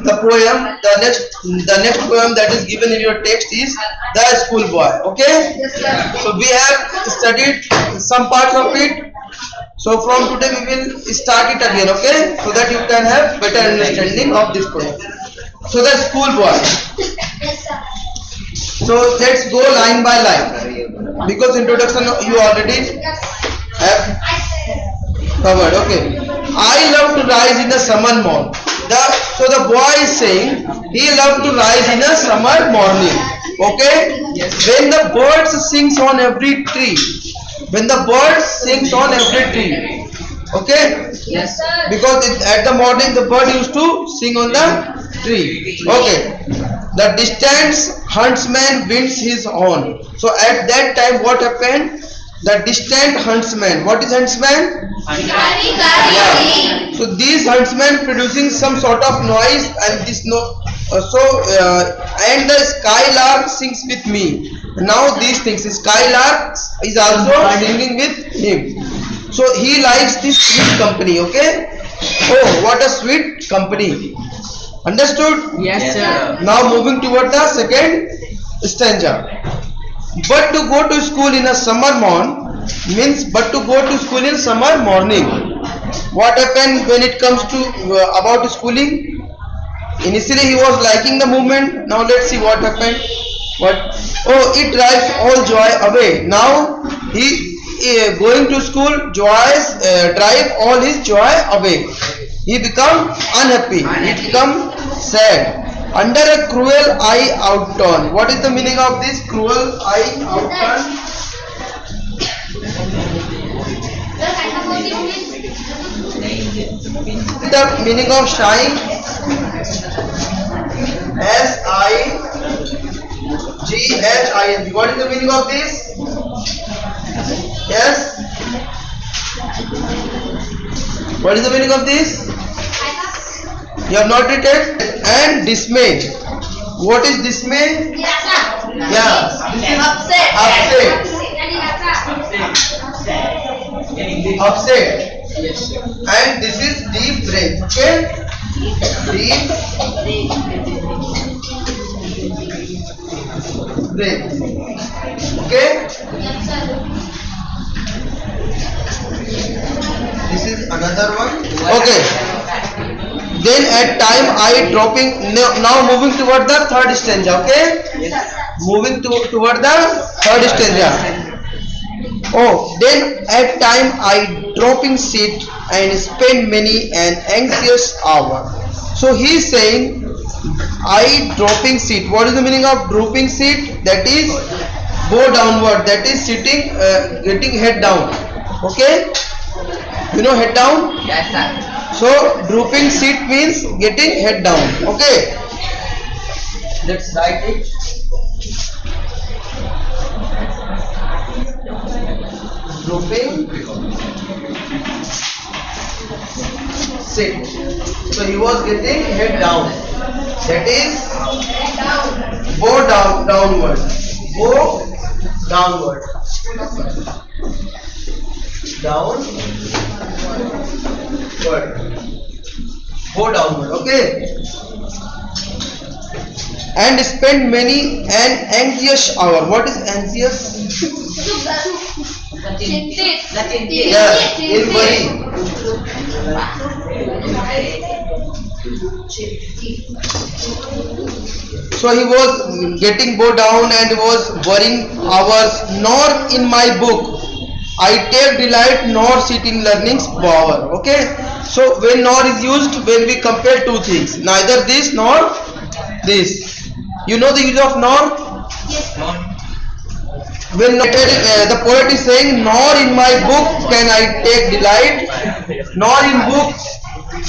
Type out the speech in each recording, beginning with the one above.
the poem, the next poem that is given in your text is The Schoolboy. Okay? So we have studied some parts of it. So from today we will start it again, okay? So that you can have better understanding of this poem. So the schoolboy. So let's go line by line because introduction you already have covered. Okay. I love to rise in the summer morning. So the boy is saying he loved to rise in a summer morning. Okay. When the birds sings on every tree. When the bird sings on every tree. Okay? Yes, sir. Because at the morning the bird used to sing on the tree. Okay. The distant huntsman winds his horn. So at that time what happened? The distant huntsman. What is huntsman? Yeah. So these huntsmen producing some sort of noise and this no. And the skylark sings with me. Now these things, skylark is also singing with him. So he likes this sweet company. Okay. Oh, what a sweet company. Understood? Yes, sir. Now moving toward the second stanza. But to go to school in a summer morn means but to go to school in summer morning. What happened when it comes to about schooling? Initially he was liking the movement. Now let's see what happened. What? Oh, it drives all joy away. Now he going to school drive all his joy away. He become unhappy. He become sad. Under a cruel eye outturn. What is the meaning of this cruel eye outturn? The meaning of shine. S-I-G-H-I-N. What is the meaning of this? Yes. What is the meaning of this? You have not written. And dismay. What is dismay? Yeah. This is upset. And this is deep breath. Okay. Deep breath. Okay. This is another one. Okay. Then at time I dropping. Now moving toward the third stanza. Okay. Moving toward the third stanza. Oh, then at time I dropping sit and spend many an anxious hour. So he is saying I dropping sit. What is the meaning of dropping sit? That is go downward. That is sitting, getting head down. Okay? You know head down? Yes, sir. So drooping sit means getting head down. Okay? Let's write it. Drooping sit. So he was getting head down. That is go downward. Go downward. Go downward. Okay. And spend many an anxious hour. What is anxious? Yeah, in worry. So he was getting bow down and was worrying hours. Nor in my book I take delight nor sit in learning's power. Okay. So when nor is used when we compare two things, neither this nor this. You know the use of nor? Yes. When the poet is saying, nor in my book can I take delight, nor in book,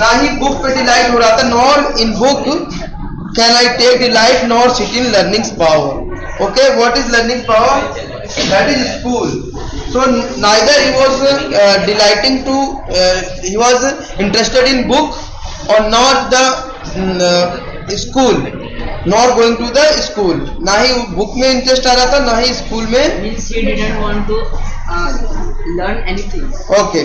ना ही book पे delight हो रहा था, nor in book can I take delight, nor sit in learning's power. Okay, what is learning power? That is school. So neither he was delighting to, he was interested in book or not the school. Nor going to the school. ना ही book में interest आ रहा था, ना ही school में. Means he didn't want to learn anything. Okay.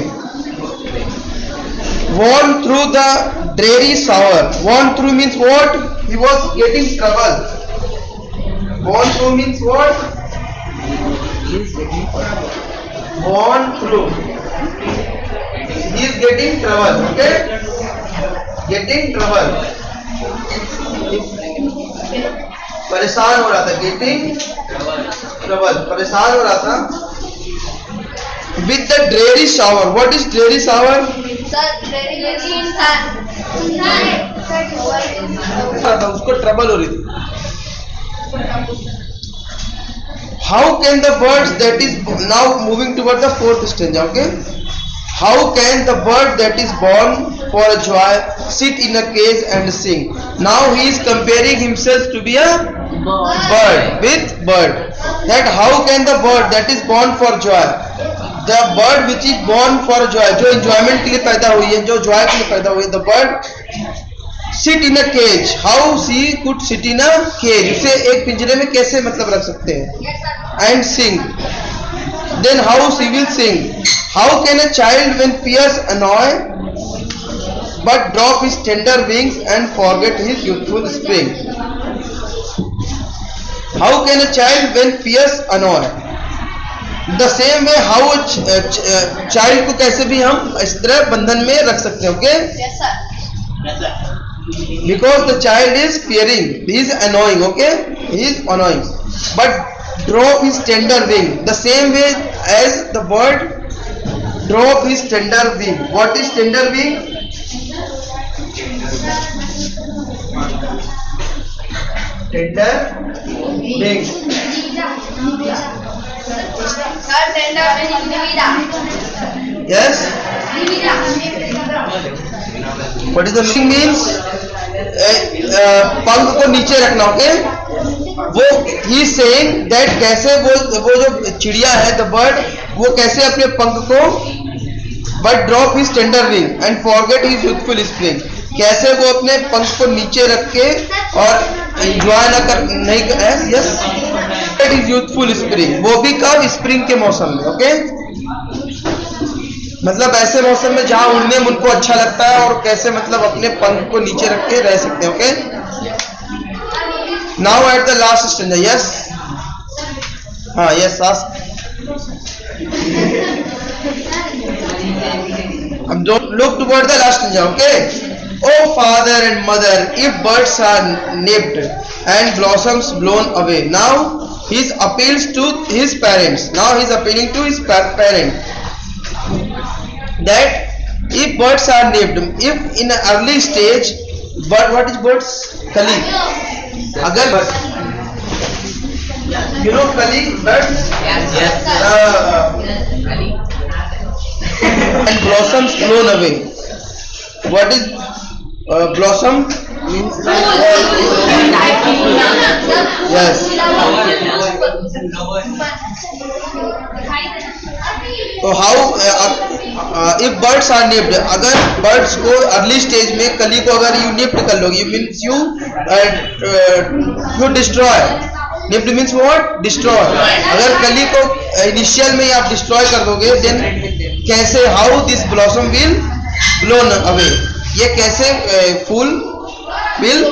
Worn through the dreary sour. Gone through means what? He was getting trouble. Gone through means what? Gone through. He is getting trouble. Okay? Getting trouble. परेशान हो रहा था. Getting trouble. परेशान हो रहा था. With the dreary shower. What is dreary shower? उसको trouble हो रही थी. How can the birds that is now moving toward the fourth stanza? Okay. How can the bird that is born for joy sit in a cage and sing? Now he is comparing himself to be a bird with bird. That how can the bird that is born for joy, the bird which is born for joy, जो enjoyment के लिए पैदा हुई है, जो joy के लिए पैदा हुई है, the bird sit in a cage. How she could sit in a cage? उसे एक पिंजरे में कैसे मतलब रख सकते हैं? And sing. Then how she will sing? How can a child when fears annoy but drop his tender wings and forget his youthful spring? How can a child when fears annoy? The same way how child को कैसे भी हम इस तरह बंधन में रख सकते हैं. Okay? Yes, sir. Because the child is fearing, he is annoying. Okay? He is annoying. But drop his tender wing. The same way as the bird drop his tender wing. What is tender wing? Tender wing. Yes. What is the wing means? पंख को नीचे रखना. Okay. वो he saying that कैसे वो जो चिड़िया है द बर्ड वो कैसे अपने पंख को but drop his tender wing and forget his youthful spring. कैसे वो अपने पंख को नीचे रख के और एंजॉय ना कर नहीं कर. Yes. It is youthful spring. वो भी कब? स्प्रिंग के मौसम में. ओके. मतलब ऐसे मौसम में जहां उड़ने में उनको अच्छा लगता है और कैसे मतलब अपने पंख को नीचे रख के रह सकते हैं. Okay. Now at the last stanza. Yes. Yes. Ask. Don't look toward the last stanza. Okay. Oh father and mother, if birds are nipped and blossoms blown away. Now he appeals to his parents. Now he is appealing to his parent. That if birds are nipped, if in an early stage, but what is birds? Kali. अगर you know kali birds. Yes. And blossoms blown away. What is blossom means? Yes. तो how if birds are nipped, अगर birds को early stage में कली को अगर you nipped कर लोगे, you means you destroy. Nipped means what? Destroy. अगर कली को initial में आप destroy कर दोगे, then कैसे how this blossom will blown away? ये कैसे फूल will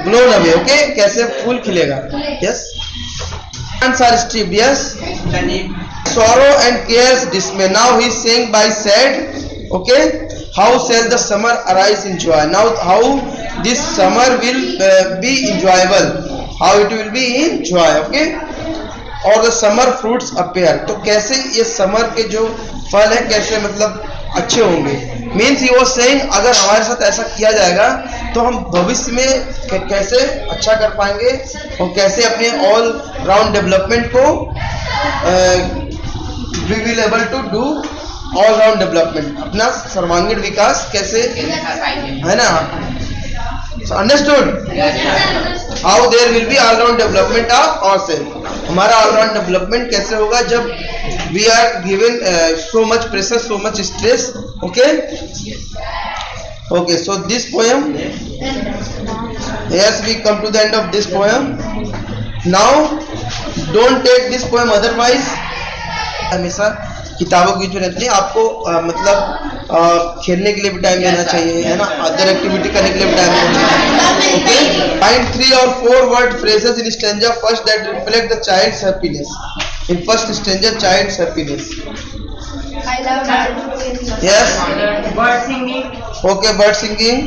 blown away? Okay? कैसे फूल खिलेगा? Yes. Hands are stripped. Yes. Sorrow and cares dismay. Now he is saying by sad. Okay. How shall the summer arise in joy? Now how this summer will be enjoyable? How it will be in joy. Okay. और the summer fruits appear. तो कैसे ये summer के जो फल है कैसे मतलब अच्छे होंगे. मीन्स ही वाज सेइंग अगर हमारे साथ ऐसा किया जाएगा तो हम भविष्य में कैसे अच्छा कर पाएंगे और कैसे अपने ऑल राउंड डेवलपमेंट को we will able to do all round development. अपना सर्वांगीण विकास कैसे है ना. Understood how there will be all round development of ourselves. हमारा ऑल राउंड डेवलपमेंट कैसे होगा जब we are given so much pressure, so much stress. Okay. Okay, so this poem, yes, we come to the end of this poem. Now don't take this poem otherwise. हमेशा किताबों की जो रहती है आपको मतलब खेलने के लिए भी टाइम देना चाहिए, है ना, अदर एक्टिविटी करने के लिए भी टाइम देना चाहिए. Okay, find 3 or 4 word phrases in stanza first that reflect the child's happiness. In first stanza, child's happiness. I love Yes. Bird singing. Okay, bird singing.